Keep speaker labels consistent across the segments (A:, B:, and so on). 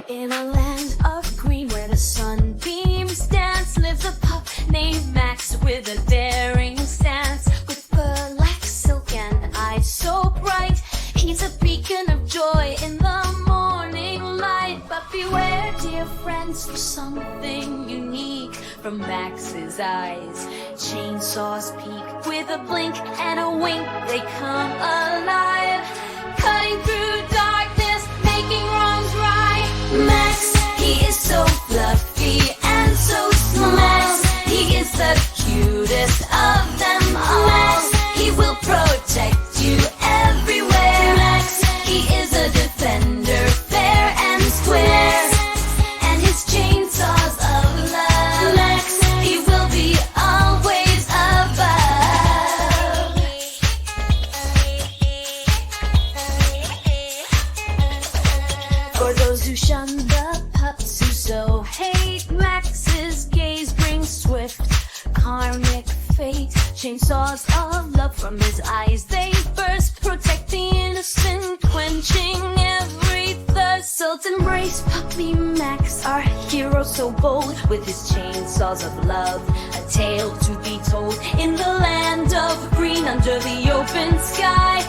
A: In a land of green where the sunbeams dance, lives a pup named Max with a daring stance. With fur like silk and eyes so bright, he's a beacon of joy in the morning light. But beware, dear friends, for something unique from Max's eyes. Chainsaws peek with a blink and a wink, they come alive, cutting through darkness, making wrongs right. Max, he is so fluffy and so small. Max, he is the cutest of them all. Max, he will protect you everywhere. Max, he is a defender, fair and square, and his chainsaws of love. Max, he will be always above. For those who shun the pups, who so hate, Max's gaze brings swift karmic fate. Chainsaws of love from his eyes, they burst, protect the innocent, quenching every thirst. So embrace puppy Max, our hero so bold, with his chainsaws of love, a tale to be told in the land of green under the open sky.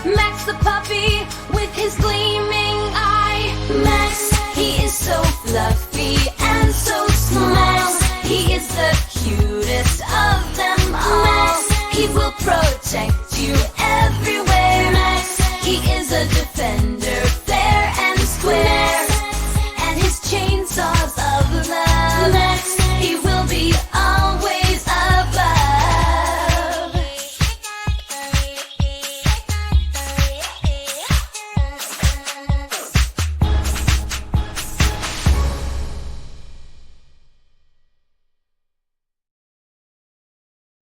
A: Max the puppy with his gleaming eye. Max, he is so fluffy and so small. Max, he is the cutest of them all. Max, he will protect you everywhere. Max, he is a defender,